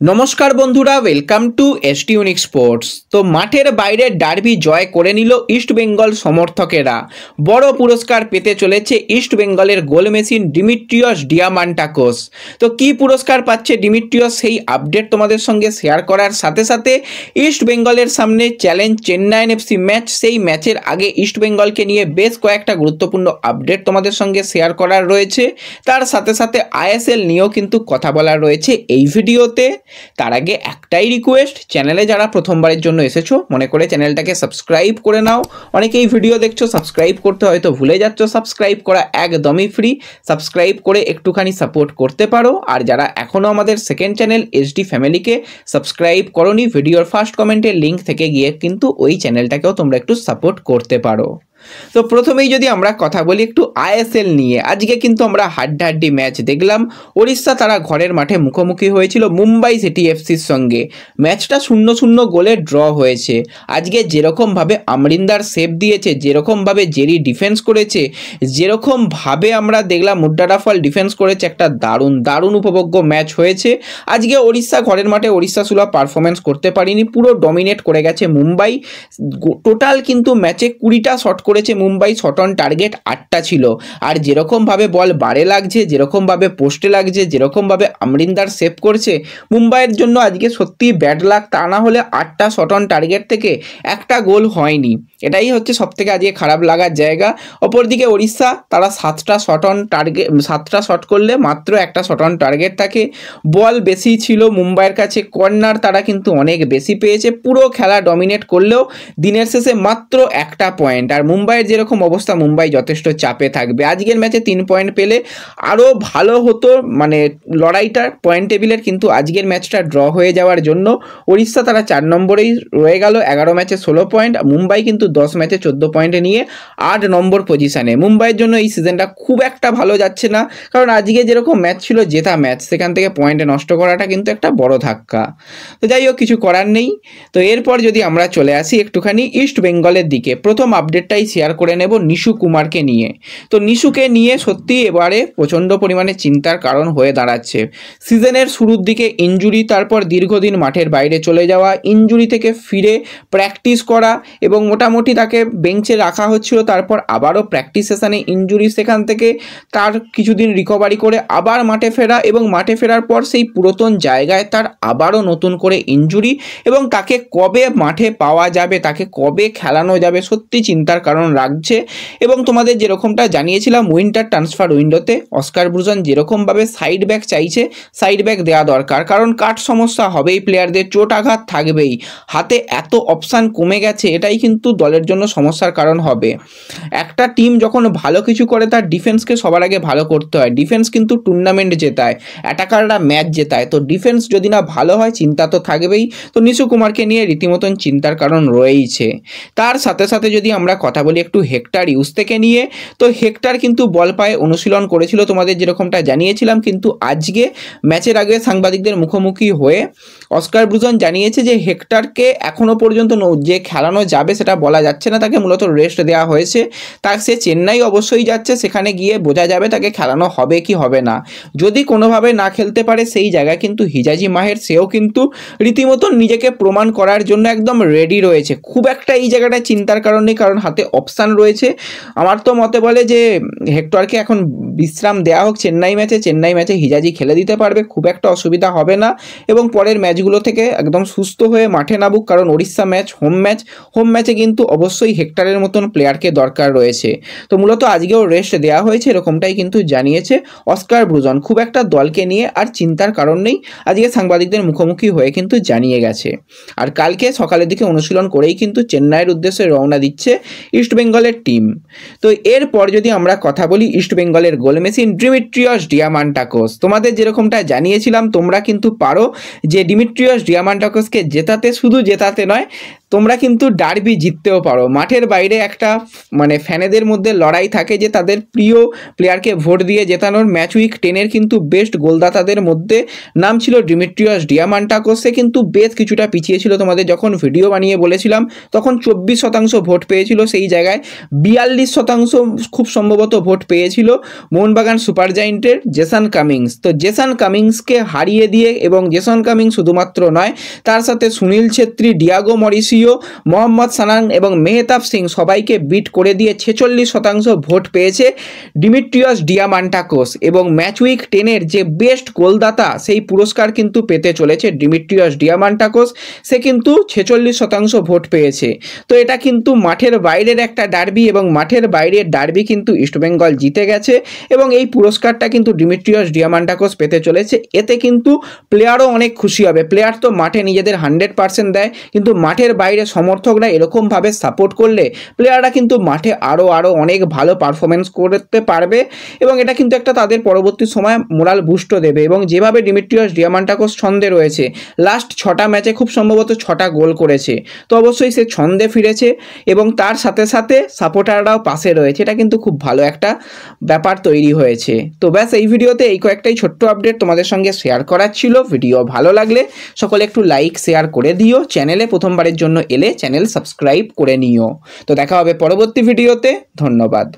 नमस्कार बंधुरा welcome to ST unique sports. तो माठेर बाइरे डार्बी जय करे निल इस्ट बेंगल समर्थकेरा। बड़ पुरस्कार पेते चलेছে इस्ट बेंगलेर गोल मेसिन डिमिट्रियस डियामान्टाकोस। तो की पुरस्कार पाচ্ছে डिमिट्रियस সেই আপডেট তোমাদের সঙ্গে শেয়ার করার সাথে সাথে ইস্ট বেঙ্গলের সামনে চ্যালেঞ্জ চেন্নাই এফসি ম্যাচ, সেই ম্যাচের আগে ইস্ট বেঙ্গলকে নিয়ে বেশ কয়েকটা গুরুত্বপূর্ণ আপডেট তোমাদের সঙ্গে শেয়ার করার রয়েছে। তার সাথে সাথে আইএসএল নিয়েও কিন্তু কথা বলার রয়েছে এই ভিডিওতে। তার আগে একটাই রিকোয়েস্ট, চ্যানেলে যারা প্রথমবারের জন্য এসেছো মনে করে চ্যানেলটাকে সাবস্ক্রাইব করে নাও। অনেকেই ভিডিও দেখছো সাবস্ক্রাইব করতে হয়তো ভুলে যাচ্ছ, সাবস্ক্রাইব করা একদমই ফ্রি। সাবস্ক্রাইব করে একটুখানি সাপোর্ট করতে পারো। আর যারা এখনও আমাদের সেকেন্ড চ্যানেল এসডি ফ্যামিলিকে সাবস্ক্রাইব করোনি, ভিডিওর ফার্স্ট কমেন্টের লিঙ্ক থেকে গিয়ে কিন্তু ওই চ্যানেলটাকেও তোমরা একটু সাপোর্ট করতে পারো। তো প্রথমেই যদি আমরা কথা বলি একটু আইএসএল নিয়ে, আজকে কিন্তু আমরা হাড্ডাহাড্ডি ম্যাচ দেখলাম। ওড়িশা তারা ঘরের মাঠে মুখোমুখি হয়েছিল মুম্বাই সিটি এফসির সঙ্গে। ম্যাচটা 0-0 গোলে ড্র হয়েছে। আজকে যেরকমভাবে আমরিন্দার সেভ দিয়েছে, যেরকমভাবে জেরি ডিফেন্স করেছে, যেরকমভাবে আমরা দেখলাম মুড্ডারাফল ডিফেন্স করেছে, একটা দারুণ উপভোগ্য ম্যাচ হয়েছে। আজকে ওড়িশা ঘরের মাঠে ওড়িশা সুলভ পারফরমেন্স করতে পারিনি, পুরো ডমিনেট করে গেছে মুম্বাই। টোটাল কিন্তু ম্যাচে 20টা শট করেছে মুম্বাই, শট অন টার্গেট 8টা ছিল। আর যেরকমভাবে বল বারে লাগছে, যেরকমভাবে পোস্টে লাগছে, যেরকমভাবে আমরিন্দার সেভ করছে, মুম্বাইয়ের জন্য আজকে সত্যি ব্যাড লাক। তা না হলে 8টা শট অন টার্গেট থেকে একটা গোল হয়নি, এটাই হচ্ছে সবথেকে আজকে খারাপ লাগার জায়গা। অপরদিকে ওড়িশা তারা 7টা শট করলে মাত্র একটা শট অন টার্গেট থাকে। বল বেশি ছিল মুম্বাইয়ের কাছে, কর্নার তারা কিন্তু অনেক বেশি পেয়েছে। পুরো খেলা ডমিনেট করলেও দিনের শেষে মাত্র একটা পয়েন্ট। আর মুম্বাইয়ের যেরকম অবস্থা, মুম্বাই যথেষ্ট চাপে থাকবে। আজকের ম্যাচে 3 পয়েন্ট পেলে আরও ভালো হতো, মানে লড়াইটা পয়েন্ট টেবিলের। কিন্তু আজকের ম্যাচটা ড্র হয়ে যাওয়ার জন্য ওড়িশা তারা 4 নম্বরেই রয়ে গেল, 11 ম্যাচে 16 পয়েন্ট। মুম্বাই কিন্তু 10 ম্যাচে 14 পয়েন্টে নিয়ে 8 নম্বর পজিশানে। মুম্বাইয়ের জন্য এই সিজনটা খুব একটা ভালো যাচ্ছে না, কারণ আজকে যেরকম ম্যাচ ছিল জেতা ম্যাচ, সেখান থেকে পয়েন্টে নষ্ট করাটা কিন্তু একটা বড় ধাক্কা। তো যাই হোক, কিছু করার নেই। তো এরপর যদি আমরা চলে আসি একটুখানি ইস্ট বেঙ্গলের দিকে, প্রথম আপডেটটাই শেয়ার করে নেব নিশু কুমারকে নিয়ে। তো নিশুকে নিয়ে সত্যি এবারে প্রচণ্ড পরিমাণে চিন্তার কারণ হয়ে দাঁড়াচ্ছে। সিজনের শুরুর দিকে ইনজুরি, তারপর দীর্ঘদিন মাঠের বাইরে চলে যাওয়া, ইনজুরি থেকে ফিরে প্র্যাকটিস করা এবং মোটামুটি তাকে বেঞ্চে রাখা হচ্ছিল, তারপর আবারও প্র্যাকটিস সেশনে ইনজুরি, সেখান থেকে তার কিছুদিন রিকভারি করে আবার মাঠে ফেরা এবং মাঠে ফেরার পর সেই পুরাতন জায়গায় তার আবারও নতুন করে ইনজুরি। এবং তাকে কবে মাঠে পাওয়া যাবে, তাকে কবে খেলানো যাবে, সত্যি চিন্তার কারণ রাখছে। এবং তোমাদের যেরকমটা জানিয়েছিলাম উইন্টার ট্রান্সফার উইন্ডোতে অস্কার ব্রুজন যেরকমভাবে সাইড ব্যাক চাইছে, সাইড ব্যাক দেওয়া দরকার, কারণ কাট সমস্যা হবেই, প্লেয়ারদের চোট আঘাত থাকবেই, হাতে এত অপশান কমে গেছে, এটাই কিন্তু দলের জন্য সমস্যার কারণ হবে। একটা টিম যখন ভালো কিছু করে তার ডিফেন্সকে সবার আগে ভালো করতে হয়। ডিফেন্স কিন্তু টুর্নামেন্ট জেতায়, অ্যাটাকাররা ম্যাচ জেতায়। তো ডিফেন্স যদি না ভালো হয় চিন্তা তো থাকবেই। তো নিশু কুমারকে নিয়ে রীতিমতন চিন্তার কারণ রয়েইছে। তার সাথে সাথে যদি আমরা কথা বলি একটু হেক্টর ইউসতেকে নিয়ে, তো হেক্টর কিন্তু বল পায়ে অনুশীলন করেছিল তোমাদের যেরকমটা জানিয়েছিলাম। কিন্তু আজকে ম্যাচের আগে সাংবাদিকদের মুখোমুখি হয়ে অস্কার ব্রুজন জানিয়েছে যে হেক্টরকে এখনও পর্যন্ত যে খেলানো যাবে সেটা বলা যাচ্ছে না, তাকে মূলত রেস্ট দেওয়া হয়েছে। তার সে চেন্নাই অবশ্যই যাচ্ছে, সেখানে গিয়ে বোঝা যাবে তাকে খেলানো হবে কি হবে না। যদি কোনোভাবে না খেলতে পারে সেই জায়গায় কিন্তু হিজাজি মাহের, সেও কিন্তু রীতিমতো নিজেকে প্রমাণ করার জন্য একদম রেডি রয়েছে। খুব একটা এই জায়গাটায় চিন্তার কারণ নেই, কারণ হাতে অপশান রয়েছে। আমার তো মতে বলে যে হেক্টরকে এখন বিশ্রাম দেওয়া হোক। চেন্নাই ম্যাচে হিজাজি খেলে দিতে পারবে, খুব একটা অসুবিধা হবে না। এবং পরের ম্যাচগুলো থেকে একদম সুস্থ হয়ে মাঠে নামুক, কারণ ওড়িশা ম্যাচ হোম ম্যাচে কিন্তু অবশ্যই হেক্টরের মতন প্লেয়ারকে দরকার রয়েছে। তো মূলত আজকেও রেস্ট দেওয়া হয়েছে, এরকমটাই কিন্তু জানিয়েছে অস্কার ব্রুজন। খুব একটা দলকে নিয়ে আর চিন্তার কারণ নেই, আজকে সাংবাদিকদের মুখোমুখি হয়ে কিন্তু জানিয়ে গেছে। আর কালকে সকালের দিকে অনুশীলন করেই কিন্তু চেন্নাইয়ের উদ্দেশ্যে রওনা দিচ্ছে ইস্ট বেঙ্গলের টিম। তো এরপর যদি আমরা কথা বলি ইস্ট বেঙ্গলের গোল মেশিন ডিমিট্রিয়স ডিয়ামান্টাকোস, তোমাদের যেরকমটা জানিয়েছিলাম তোমরা কিন্তু পারো যে ডিমিট্রিয়স ডিয়ামান্টাকোসকে জেতাতে, শুধু জেতাতে নয়, তোমরা কিন্তু ডার্বি জিততেও পারো। মাঠের বাইরে একটা মানে ফ্যানেদের মধ্যে লড়াই থাকে যে তাদের প্রিয় প্লেয়ারকে ভোট দিয়ে জেতানোর। ম্যাচ উইক 10-এর কিন্তু বেস্ট গোলদাতাদের মধ্যে নাম ছিল ডিমিট্রিয়াস ডিয়ামান্টাকোস। সে কিন্তু বেশ কিছুটা পিছিয়ে ছিল, তোমাদের যখন ভিডিও বানিয়ে বলেছিলাম তখন 24% ভোট পেয়েছিল, সেই জায়গায় 42% খুব সম্ভবত ভোট পেয়েছিল মোহনবাগান সুপার জায়েন্টের জেসন কামিংস। তো জেসন কামিংসকে হারিয়ে দিয়ে, এবং জেসন কামিংস শুধুমাত্র নয়, তার সাথে সুনীল ছেত্রী, ডিয়াগো মরিসিও, মোহাম্মদ সানান এবং মেহতাব সিং সবাইকে বিট করে দিয়ে 46% ভোট পেয়েছে ডিমিট্রিয়াস ডিয়ামান্টাকোস। এবং ম্যাচ উইক 10-এর যে বেস্ট গোলদাতা সেই পুরস্কার কিন্তু পেতে চলেছে ডিমিট্রিয়াস ডিয়ামান্টাকোস। সে কিন্তু 46% ভোট পেয়েছে। তো এটা কিন্তু মাঠের বাইরের একটা ডার্বি, এবং মাঠের বাইরের ডার্বি কিন্তু ইস্টবেঙ্গল জিতে গেছে, এবং এই পুরস্কারটা কিন্তু ডিমিট্রিয়াস ডিয়ামান্টাকোস পেতে চলেছে। এতে কিন্তু প্লেয়ারও অনেক খুশি হবে। প্লেয়ার তো মাঠে নিজেদের 100% দেয়, কিন্তু মাঠের বাইরে সমর্থকরা এরকমভাবে সাপোর্ট করলে প্লেয়াররা কিন্তু মাঠে আরও অনেক ভালো পারফরমেন্স করতে পারবে, এবং এটা কিন্তু একটা তাদের পরবর্তী সময় মোরাল বুস্টও দেবে। এবং যেভাবে ডিমিট্রিয়াস ডিয়ামান্টাকোস ছন্দে রয়েছে, লাস্ট 6টা ম্যাচে খুব সম্ভবত 6টা গোল করেছে, তো অবশ্যই সে ছন্দে ফিরেছে, এবং তার সাথে সাথে সাপোর্টাররাও পাশে রয়েছে। এটা কিন্তু খুব ভালো একটা ব্যাপার তৈরি হয়েছে। তো ব্যাস, এই ভিডিওতে এই কয়েকটাই ছোট্ট আপডেট তোমাদের সঙ্গে শেয়ার করার ছিল। ভিডিও ভালো লাগলে সকলে একটু লাইক শেয়ার করে দিও। চ্যানেলে প্রথমবারের জন্য এলে চ্যানেল সাবস্ক্রাইব করে নিও। তো দেখা হবে পরবর্তী ভিডিওতে। ধন্যবাদ।